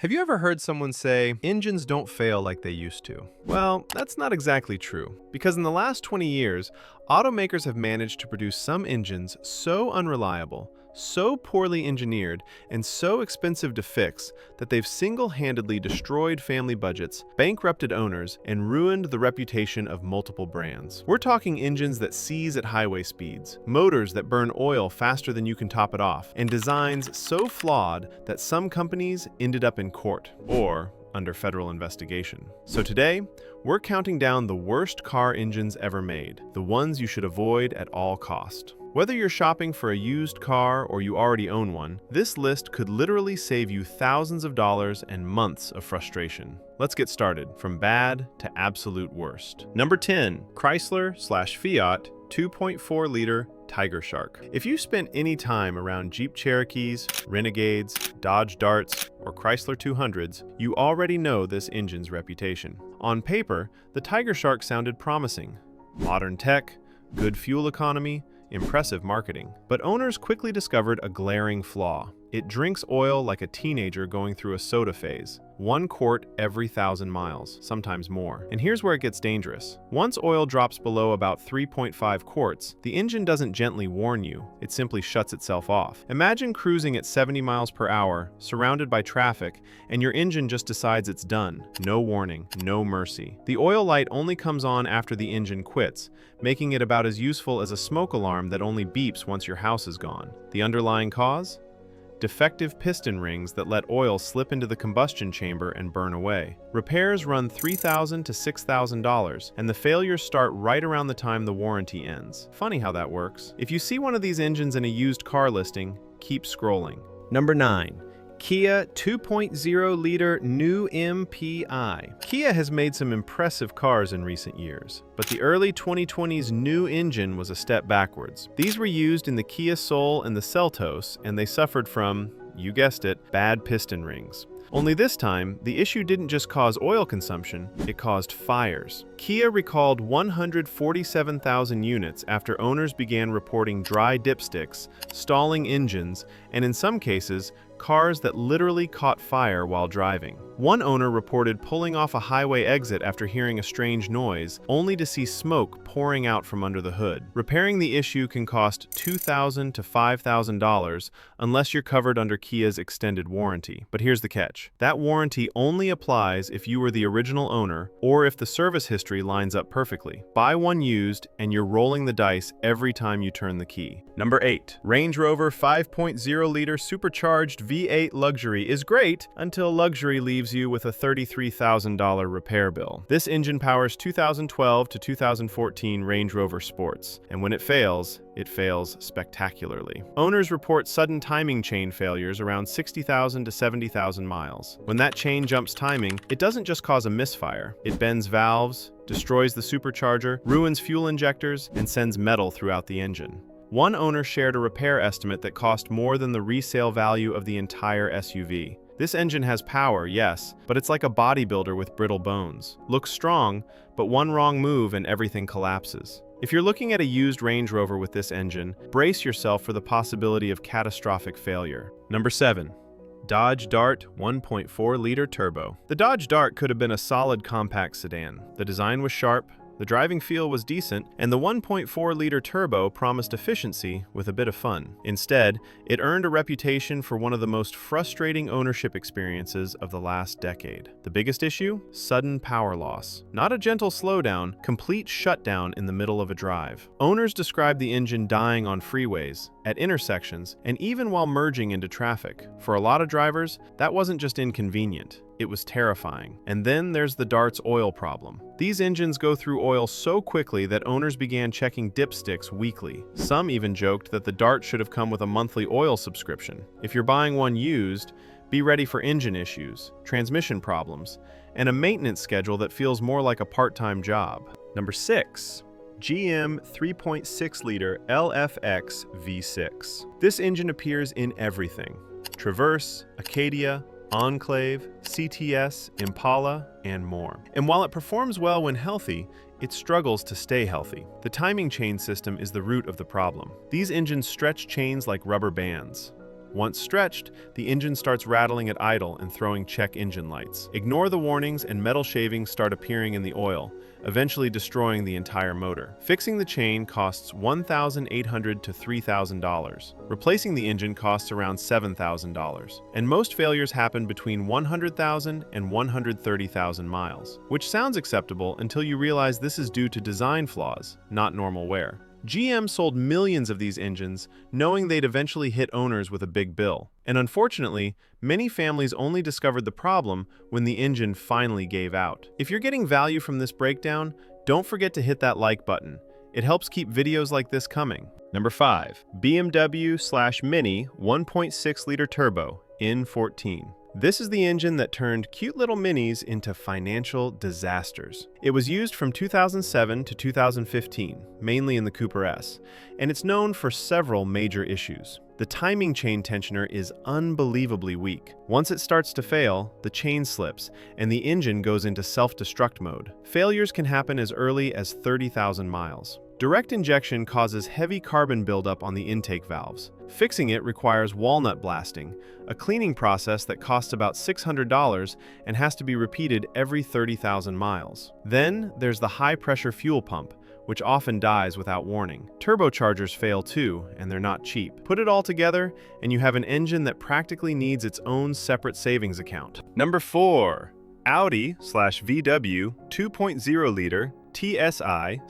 Have you ever heard someone say, engines don't fail like they used to? Well, that's not exactly true, because in the last 20 years, automakers have managed to produce some engines so unreliable, so poorly engineered, and so expensive to fix that they've single-handedly destroyed family budgets, bankrupted owners, and ruined the reputation of multiple brands. We're talking engines that seize at highway speeds, motors that burn oil faster than you can top it off, and designs so flawed that some companies ended up in court or under federal investigation. So today, we're counting down the worst car engines ever made, the ones you should avoid at all cost. Whether you're shopping for a used car or you already own one, this list could literally save you thousands of dollars and months of frustration. Let's get started, from bad to absolute worst. Number 10, Chrysler/Fiat 2.4-liter Tigershark. If you spent any time around Jeep Cherokees, Renegades, Dodge Darts, or Chrysler 200s, you already know this engine's reputation. On paper, the Tigershark sounded promising. Modern tech, good fuel economy, impressive marketing. But owners quickly discovered a glaring flaw. It drinks oil like a teenager going through a soda phase. 1 quart every 1,000 miles, sometimes more. And here's where it gets dangerous. Once oil drops below about 3.5 quarts, the engine doesn't gently warn you, it simply shuts itself off. Imagine cruising at 70 miles per hour, surrounded by traffic, and your engine just decides it's done. No warning, no mercy. The oil light only comes on after the engine quits, making it about as useful as a smoke alarm that only beeps once your house is gone. The underlying cause? Defective piston rings that let oil slip into the combustion chamber and burn away. Repairs run $3,000 to $6,000, and the failures start right around the time the warranty ends. Funny how that works. If you see one of these engines in a used car listing, keep scrolling. Number 9. Kia 2.0-liter Nu MPI. Kia has made some impressive cars in recent years, but the early 2020s Nu engine was a step backwards. These were used in the Kia Soul and the Seltos, and they suffered from, you guessed it, bad piston rings. Only this time, the issue didn't just cause oil consumption, it caused fires. Kia recalled 147,000 units after owners began reporting dry dipsticks, stalling engines, and in some cases, cars that literally caught fire while driving. One owner reported pulling off a highway exit after hearing a strange noise, only to see smoke pouring out from under the hood. Repairing the issue can cost $2,000 to $5,000 unless you're covered under Kia's extended warranty. But here's the catch. That warranty only applies if you were the original owner or if the service history lines up perfectly. Buy one used and you're rolling the dice every time you turn the key. Number 8. Range Rover 5.0-liter supercharged V8 luxury is great until luxury leaves you with a $33,000 repair bill. This engine powers 2012 to 2014 Range Rover Sports, and when it fails spectacularly. Owners report sudden timing chain failures around 60,000 to 70,000 miles. When that chain jumps timing, it doesn't just cause a misfire. It bends valves, destroys the supercharger, ruins fuel injectors, and sends metal throughout the engine. One owner shared a repair estimate that cost more than the resale value of the entire SUV. This engine has power, yes, but it's like a bodybuilder with brittle bones. Looks strong, but one wrong move and everything collapses. If you're looking at a used Range Rover with this engine, brace yourself for the possibility of catastrophic failure. Number 7. Dodge Dart 1.4-liter Turbo. The Dodge Dart could have been a solid compact sedan. The design was sharp, the driving feel was decent, and the 1.4-liter turbo promised efficiency with a bit of fun. Instead, it earned a reputation for one of the most frustrating ownership experiences of the last decade. The biggest issue? Sudden power loss. Not a gentle slowdown, complete shutdown in the middle of a drive. Owners described the engine dying on freeways, at intersections, and even while merging into traffic. For a lot of drivers, that wasn't just inconvenient. It was terrifying. And then there's the Dart's oil problem. These engines go through oil so quickly that owners began checking dipsticks weekly. Some even joked that the Dart should have come with a monthly oil subscription. If you're buying one used, be ready for engine issues, transmission problems, and a maintenance schedule that feels more like a part-time job. Number 6. GM 3.6-liter LFX V6. This engine appears in everything: Traverse, Acadia, Enclave, CTS, Impala, and more. And while it performs well when healthy, it struggles to stay healthy. The timing chain system is the root of the problem. These engines stretch chains like rubber bands. Once stretched, the engine starts rattling at idle and throwing check engine lights. Ignore the warnings and metal shavings start appearing in the oil, eventually destroying the entire motor. Fixing the chain costs $1,800 to $3,000. Replacing the engine costs around $7,000. And most failures happen between 100,000 and 130,000 miles, which sounds acceptable until you realize this is due to design flaws, not normal wear. GM sold millions of these engines, knowing they'd eventually hit owners with a big bill. And unfortunately, many families only discovered the problem when the engine finally gave out. If you're getting value from this breakdown, don't forget to hit that like button. It helps keep videos like this coming. Number 5. BMW/Mini 1.6-liter Turbo N14. This is the engine that turned cute little minis into financial disasters. It was used from 2007 to 2015, mainly in the Cooper S, and it's known for several major issues. The timing chain tensioner is unbelievably weak. Once it starts to fail, the chain slips, and the engine goes into self-destruct mode. Failures can happen as early as 30,000 miles. Direct injection causes heavy carbon buildup on the intake valves. Fixing it requires walnut blasting, a cleaning process that costs about $600 and has to be repeated every 30,000 miles. Then there's the high-pressure fuel pump, which often dies without warning. Turbochargers fail too, and they're not cheap. Put it all together, and you have an engine that practically needs its own separate savings account. Number 4. Audi/VW 2.0-liter TSI/TFSI,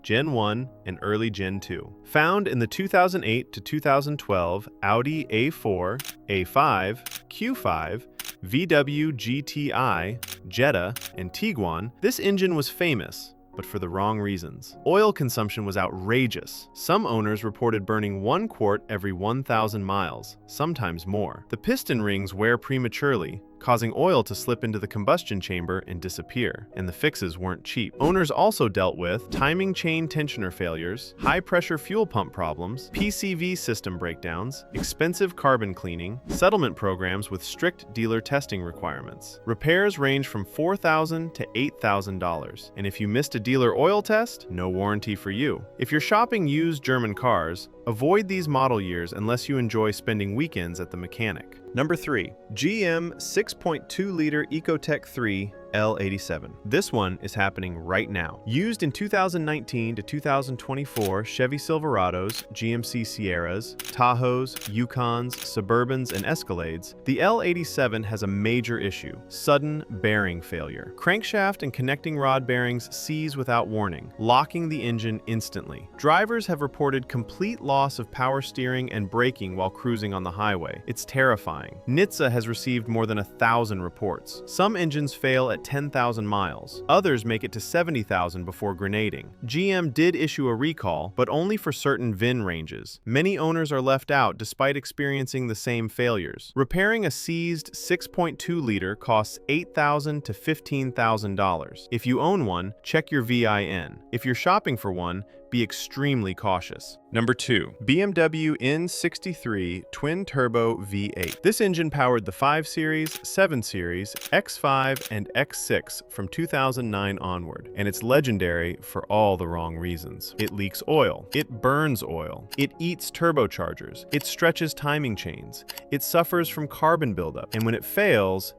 Gen 1 and early Gen 2. Found in the 2008 to 2012 Audi A4, A5, Q5, VW GTI, Jetta, and Tiguan, this engine was famous, but for the wrong reasons. Oil consumption was outrageous. Some owners reported burning 1 quart every 1,000 miles, sometimes more. The piston rings wear prematurely, causing oil to slip into the combustion chamber and disappear, and the fixes weren't cheap. Owners also dealt with timing chain tensioner failures, high-pressure fuel pump problems, PCV system breakdowns, expensive carbon cleaning, settlement programs with strict dealer testing requirements. Repairs range from $4,000 to $8,000, and if you missed a dealer oil test, no warranty for you. If you're shopping used German cars, avoid these model years unless you enjoy spending weekends at the mechanic. Number 3. GM 6.2-liter Ecotec3 L87. This one is happening right now. Used in 2019 to 2024 Chevy Silverados, GMC Sierras, Tahoes, Yukons, Suburbans, and Escalades, the L87 has a major issue: sudden bearing failure. Crankshaft and connecting rod bearings seize without warning, locking the engine instantly. Drivers have reported complete loss of power steering and braking while cruising on the highway. It's terrifying. NHTSA has received more than 1,000 reports. Some engines fail at 10,000 miles. Others make it to 70,000 before grenading. GM did issue a recall, but only for certain VIN ranges. Many owners are left out despite experiencing the same failures. Repairing a seized 6.2-liter costs $8,000 to $15,000. If you own one, check your VIN. If you're shopping for one, be extremely cautious. Number 2. BMW N63 Twin-Turbo V8. This engine powered the 5 Series, 7 Series, X5, and X6 from 2009 onward, and it's legendary for all the wrong reasons. It leaks oil. It burns oil. It eats turbochargers. It stretches timing chains. It suffers from carbon buildup, and when it fails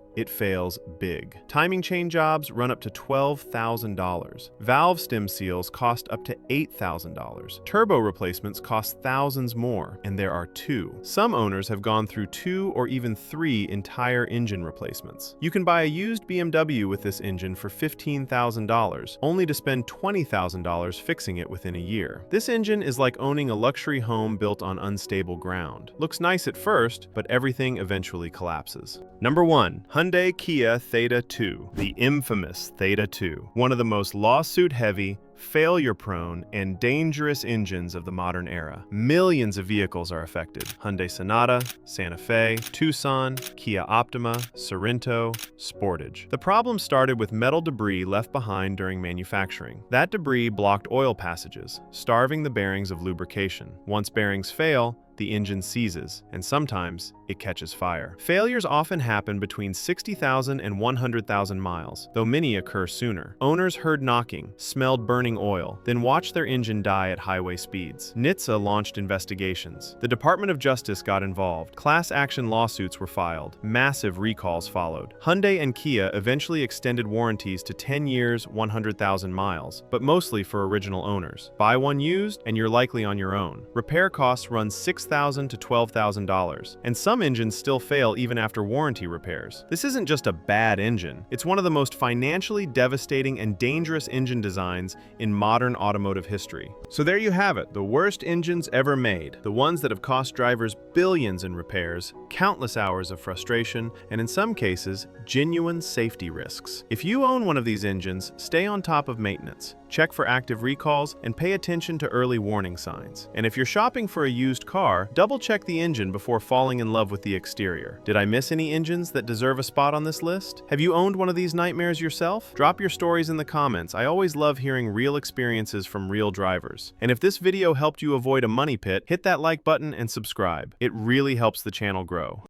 big. Timing chain jobs run up to $12,000. Valve stem seals cost up to $8,000. Turbo replacements cost thousands more, and there are 2. Some owners have gone through 2 or even 3 entire engine replacements. You can buy a used BMW with this engine for $15,000, only to spend $20,000 fixing it within a year. This engine is like owning a luxury home built on unstable ground. Looks nice at first, but everything eventually collapses. Number 1. Hyundai-Kia Theta II, the infamous Theta II, one of the most lawsuit-heavy, failure-prone, and dangerous engines of the modern era. Millions of vehicles are affected: Hyundai Sonata, Santa Fe, Tucson, Kia Optima, Sorento, Sportage. The problem started with metal debris left behind during manufacturing. That debris blocked oil passages, starving the bearings of lubrication. Once bearings fail, the engine seizes, and sometimes it catches fire. Failures often happen between 60,000 and 100,000 miles, though many occur sooner. Owners heard knocking, smelled burning burning oil, then watch their engine die at highway speeds. NHTSA launched investigations. The Department of Justice got involved. Class action lawsuits were filed. Massive recalls followed. Hyundai and Kia eventually extended warranties to 10 years, 100,000 miles, but mostly for original owners. Buy one used, and you're likely on your own. Repair costs run $6,000 to $12,000, and some engines still fail even after warranty repairs. This isn't just a bad engine. It's one of the most financially devastating and dangerous engine designs in modern automotive history. So there you have it, the worst engines ever made. The ones that have cost drivers billions in repairs, countless hours of frustration, and in some cases, genuine safety risks. If you own one of these engines, stay on top of maintenance. Check for active recalls and pay attention to early warning signs. And if you're shopping for a used car, double-check the engine before falling in love with the exterior. Did I miss any engines that deserve a spot on this list? Have you owned one of these nightmares yourself? Drop your stories in the comments. I always love hearing real experiences from real drivers. And if this video helped you avoid a money pit, hit that like button and subscribe. It really helps the channel grow.